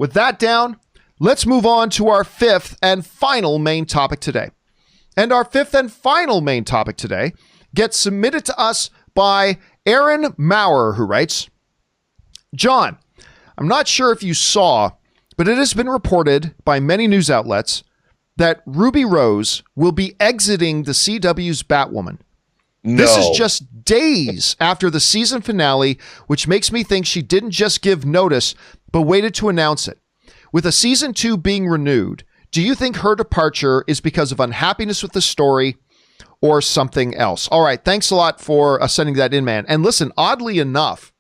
with that down, let's move on to our fifth and final main topic today. And our fifth and final main topic today gets submitted to us by Aaron Maurer, who writes, John, I'm not sure if you saw, but it has been reported by many news outlets that Ruby Rose will be exiting the CW's Batwoman. No. This is just days after the season finale, which makes me think she didn't just give notice, but waited to announce it. With a season 2 being renewed, do you think her departure is because of unhappiness with the story or something else? All right, thanks a lot for sending that in, man. And listen, oddly enough,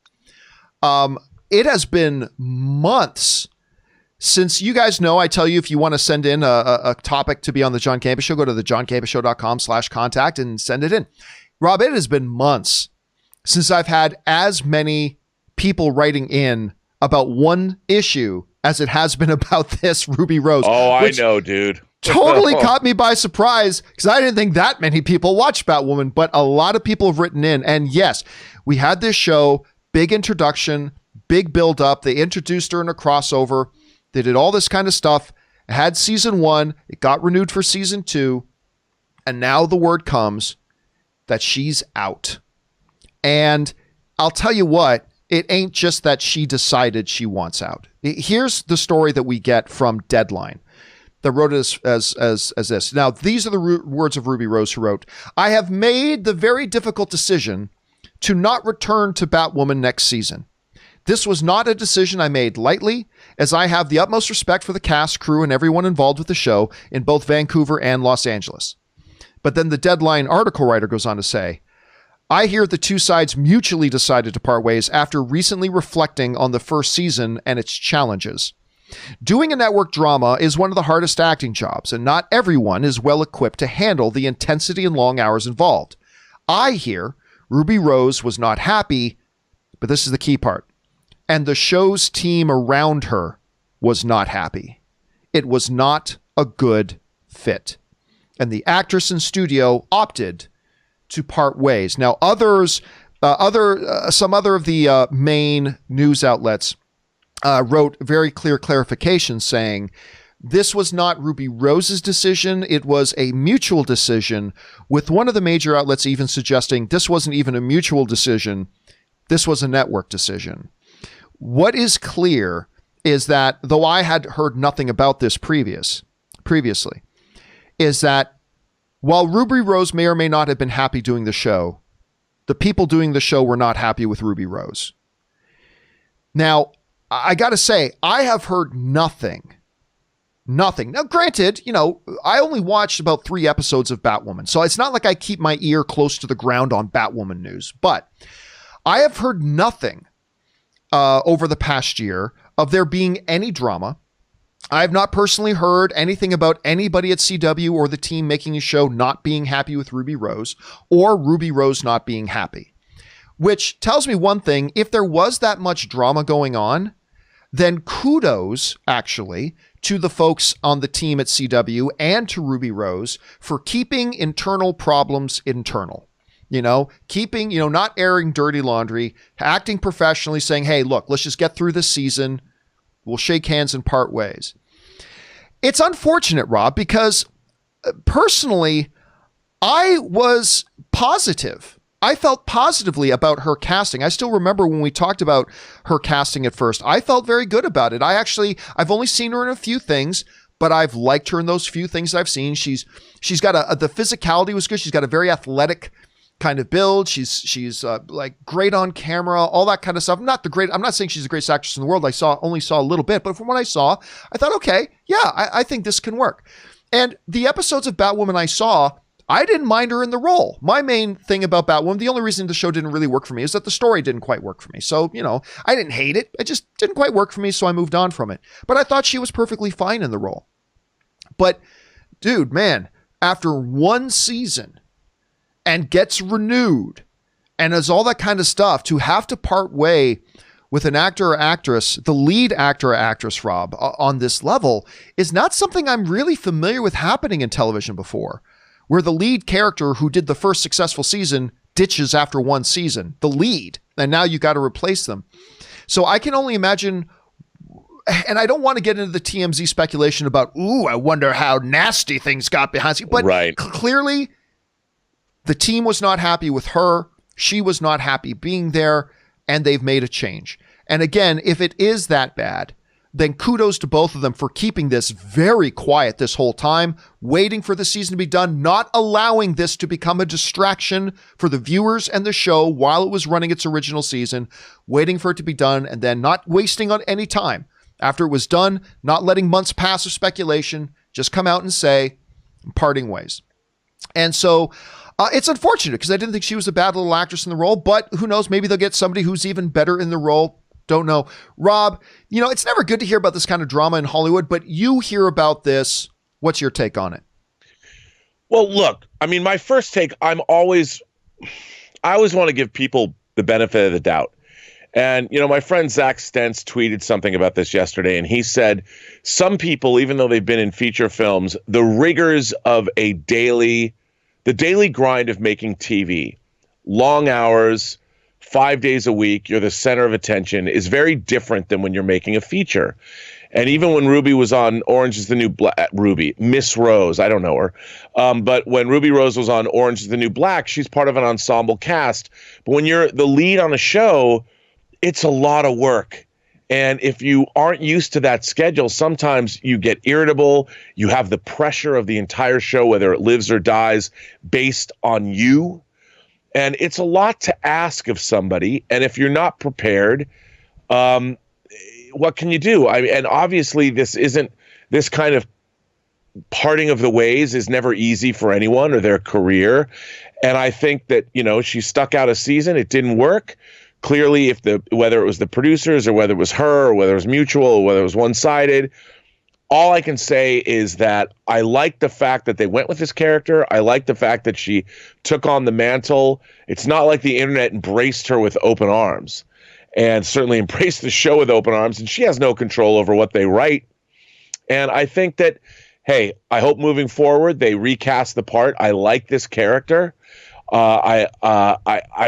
it has been months since, you guys know, I tell you, if you want to send in a topic to be on the John Campea Show, go to thejohncampeashow.com/contact and send it in. Rob, it has been months since I've had as many people writing in about one issue as it has been about this Ruby Rose. Oh, I know, dude. Totally caught me by surprise because I didn't think that many people watched Batwoman, but a lot of people have written in. And yes, we had this show, big introduction, big build up. They introduced her in a crossover. They did all this kind of stuff. It had season 1. It got renewed for season 2. And now the word comes that she's out. And I'll tell you what, it ain't just that she decided she wants out. Here's the story that we get from Deadline that wrote it as this. Now, these are the words of Ruby Rose, who wrote, I have made the very difficult decision to not return to Batwoman next season. This was not a decision I made lightly, as I have the utmost respect for the cast, crew, and everyone involved with the show in both Vancouver and Los Angeles. But then the Deadline article writer goes on to say, I hear the two sides mutually decided to part ways after recently reflecting on the first season and its challenges. Doing a network drama is one of the hardest acting jobs, and not everyone is well equipped to handle the intensity and long hours involved. I hear Ruby Rose was not happy, but this is the key part, and the show's team around her was not happy. It was not a good fit. And the actress and studio opted to part ways. Now, some other of the main news outlets wrote very clear clarification saying this was not Ruby Rose's decision. It was a mutual decision, with one of the major outlets even suggesting this wasn't even a mutual decision. This was a network decision. What is clear is that, though I had heard nothing about this previously, is that while Ruby Rose may or may not have been happy doing the show, the people doing the show were not happy with Ruby Rose. Now, I got to say, I have heard nothing. Now, granted, I only watched about 3 episodes of Batwoman, so it's not like I keep my ear close to the ground on Batwoman news, but I have heard nothing over the past year of there being any drama. I have not personally heard anything about anybody at CW or the team making a show not being happy with Ruby Rose, or Ruby Rose not being happy, which tells me one thing. If there was that much drama going on, then kudos actually to the folks on the team at CW and to Ruby Rose for keeping internal problems internal. Keeping, not airing dirty laundry, acting professionally, saying, hey, look, let's just get through this season. We'll shake hands and part ways. It's unfortunate, Rob, because personally, I was positive. I felt positively about her casting. I still remember when we talked about her casting at first. I felt very good about it. I've only seen her in a few things, but I've liked her in those few things I've seen. She's got the physicality was good. She's got a very athletic kind of build. She's like great on camera, all that kind of stuff. I'm not saying she's the greatest actress in the world. I only saw a little bit, but from what I saw, I thought, okay, yeah, I think this can work. And the episodes of Batwoman I saw, I didn't mind her in the role. My main thing about Batwoman, the only reason the show didn't really work for me is that the story didn't quite work for me. So, I didn't hate it. It just didn't quite work for me. So I moved on from it, but I thought she was perfectly fine in the role. But dude, man, after one season and gets renewed and does all that kind of stuff, to have to part way with an actor or actress, the lead actor or actress, Rob, on this level is not something I'm really familiar with happening in television before, where the lead character who did the first successful season ditches after one season, the lead, and now you got to replace them. So I can only imagine and I don't want to get into the TMZ speculation about, ooh, I wonder how nasty things got behind the scenes. But clearly the team was not happy with her. She was not happy being there, and they've made a change. And again, if it is that bad, then kudos to both of them for keeping this very quiet this whole time, waiting for the season to be done, not allowing this to become a distraction for the viewers and the show while it was running its original season, waiting for it to be done, and then not wasting on any time. After it was done, not letting months pass of speculation, just come out and say, parting ways. And so it's unfortunate because I didn't think she was a bad little actress in the role, but who knows, maybe they'll get somebody who's even better in the role. Don't know. Rob, it's never good to hear about this kind of drama in Hollywood, but you hear about this. What's your take on it? Well, look, I mean, my first take, I always want to give people the benefit of the doubt. And, my friend Zach Stentz tweeted something about this yesterday, and he said, some people, even though they've been in feature films, the rigors of the daily grind of making TV, long hours, 5 days a week, you're the center of attention, is very different than when you're making a feature. And even when Ruby was on Orange is the New Black, Miss Rose, I don't know her. But when Ruby Rose was on Orange is the New Black, she's part of an ensemble cast. But when you're the lead on a show, it's a lot of work. And if you aren't used to that schedule, sometimes you get irritable. You have the pressure of the entire show, whether it lives or dies, based on you. And it's a lot to ask of somebody. And if you're not prepared, what can you do? And obviously this kind of parting of the ways is never easy for anyone or their career. And I think that, she stuck out a season. It didn't work. Clearly, whether it was the producers or whether it was her or whether it was mutual or whether it was one-sided, all I can say is that I like the fact that they went with this character. I like the fact that she took on the mantle. It's not like the internet embraced her with open arms, and certainly embraced the show with open arms, and she has no control over what they write. And I think that, hey, I hope moving forward they recast the part. I like this character. I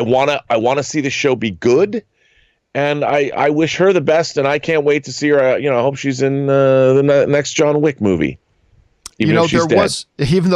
want to see the show be good. And I wish her the best, and I can't wait to see her. I hope she's in the next John Wick movie. Even though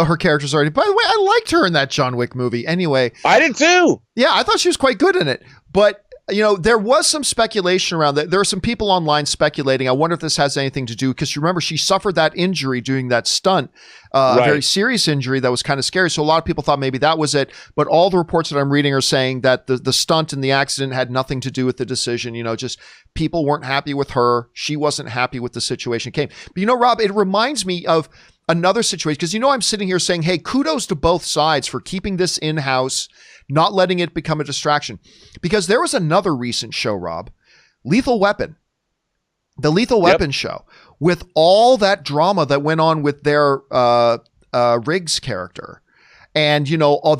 her character's already. By the way, I liked her in that John Wick movie. Anyway, I did too. Yeah, I thought she was quite good in it. But there was some speculation around that. There are some people online speculating. I wonder if this has anything to do, because remember, she suffered that injury doing that stunt, a very serious injury that was kind of scary. So a lot of people thought maybe that was it. But all the reports that I'm reading are saying that the stunt and the accident had nothing to do with the decision. Just people weren't happy with her. She wasn't happy with the situation it came. But Rob, it reminds me of another situation, because I'm sitting here saying, hey, kudos to both sides for keeping this in-house, not letting it become a distraction. Because there was another recent show, Rob, Lethal Weapon, the Lethal Weapon show, with all that drama that went on with their Riggs character. And, all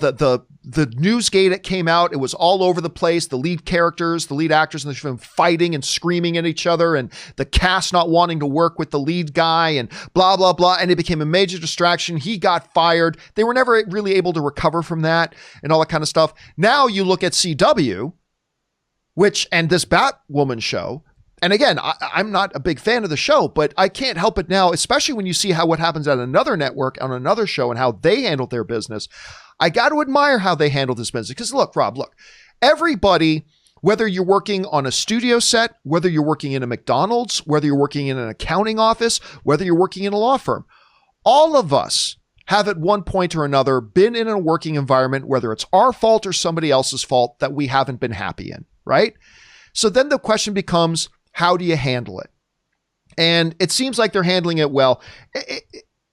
the newsgate that came out, it was all over the place. The lead actors in the film fighting and screaming at each other, and the cast not wanting to work with the lead guy, and blah, blah, blah. And it became a major distraction. He got fired. They were never really able to recover from that and all that kind of stuff. Now you look at CW, and this Batwoman show. And again, I'm not a big fan of the show, but I can't help it now, especially when you see what happens at another network on another show and how they handled their business. I got to admire how they handled this business. Because look, Rob, everybody, whether you're working on a studio set, whether you're working in a McDonald's, whether you're working in an accounting office, whether you're working in a law firm, all of us have at one point or another been in a working environment, whether it's our fault or somebody else's fault, that we haven't been happy in, right? So then the question becomes, how do you handle it? And it seems like they're handling it well.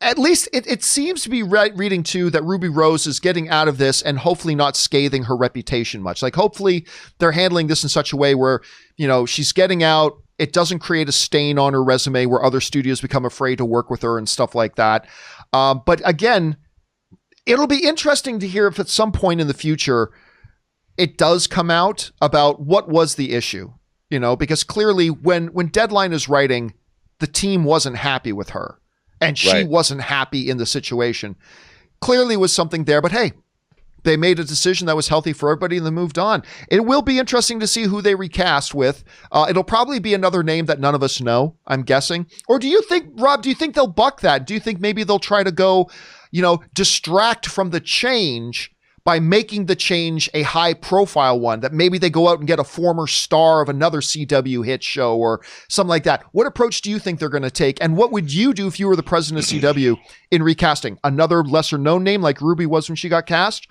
At least it seems to be reading too that Ruby Rose is getting out of this and hopefully not scathing her reputation much. Hopefully they're handling this in such a way where, she's getting out. It doesn't create a stain on her resume where other studios become afraid to work with her and stuff like that. But again, it'll be interesting to hear if at some point in the future it does come out about what was the issue. Because clearly when Deadline is writing, the team wasn't happy with her, and she wasn't happy in the situation. Clearly was something there, but hey, They made a decision that was healthy for everybody and then moved on. It will be interesting to see who they recast with. It'll probably be another name that none of us know, I'm guessing. Or do you think, Rob, they'll buck that? Do you think maybe they'll try to go, distract from the change by making the change a high profile one, that maybe they go out and get a former star of another CW hit show or something like that? What approach do you think they're going to take? And what would you do if you were the president of CW in recasting? Another lesser known name like Ruby was when she got cast?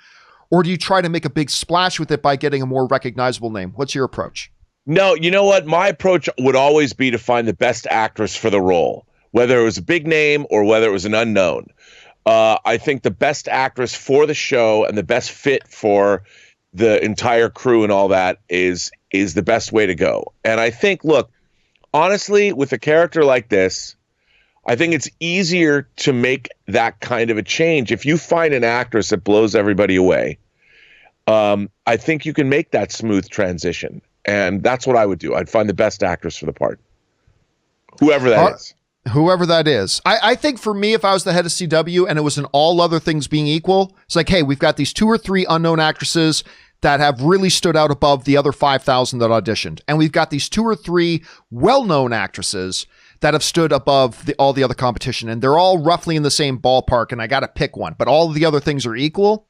Or do you try to make a big splash with it by getting a more recognizable name? What's your approach? No, you know what? My approach would always be to find the best actress for the role, whether it was a big name or whether it was an unknown. I think the best actress for the show and the best fit for the entire crew and all that is the best way to go. And I think, look, honestly, with a character like this, I think it's easier to make that kind of a change. If you find an actress that blows everybody away, I think you can make that smooth transition. And that's what I would do. I'd find the best actress for the part, whoever that is. Whoever that is. I think for me, if I was the head of CW and it was an all other things being equal, it's like, hey, we've got these 2 or 3 unknown actresses that have really stood out above the other 5,000 that auditioned. And we've got these 2 or 3 well-known actresses that have stood above all the other competition. And they're all roughly in the same ballpark. And I got to pick one, but all of the other things are equal.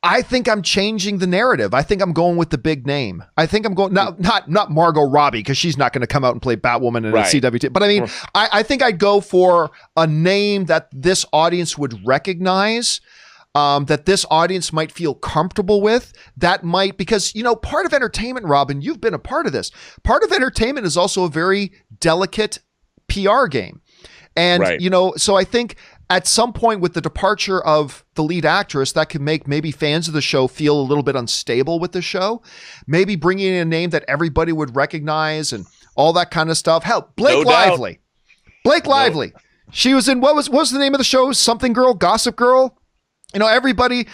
I think I'm changing the narrative. I think I'm going with the big name. I think I'm going not Margot Robbie, because she's not going to come out and play Batwoman in a CW. But I mean, I think I'd go for a name that this audience would recognize, that this audience might feel comfortable with. That might, because part of entertainment, Robin, you've been a part of this. Part of entertainment is also a very delicate PR game, and so I think at some point with the departure of the lead actress, that could make maybe fans of the show feel a little bit unstable with the show. Maybe bringing in a name that everybody would recognize and all that kind of stuff. Hell, Blake Lively. Blake Lively. She was in, what was the name of the show? Something Girl, Gossip Girl. Everybody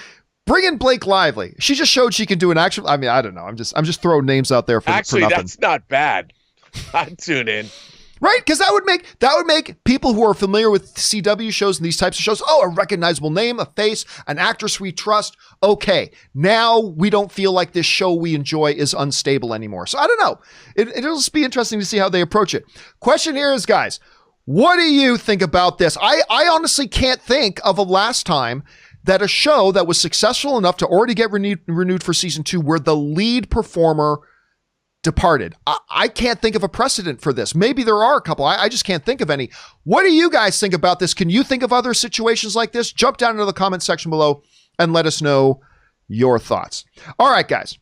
bring in Blake Lively. She just showed she can do an action. I mean, I don't know. I'm just throwing names out there for nothing. That's not bad. I'd tune in. Right? Because that would make people who are familiar with CW shows and these types of shows, a recognizable name, a face, an actress we trust. Okay, now we don't feel like this show we enjoy is unstable anymore. So I don't know. It'll just be interesting to see how they approach it. Question here is, guys, what do you think about this? I honestly can't think of a last time that a show that was successful enough to already get renewed for season 2 where the lead performer departed. I can't think of a precedent for this. Maybe there are a couple. I just can't think of any. What do you guys think about this? Can you think of other situations like this? Jump down into the comment section below and let us know your thoughts. All right, guys.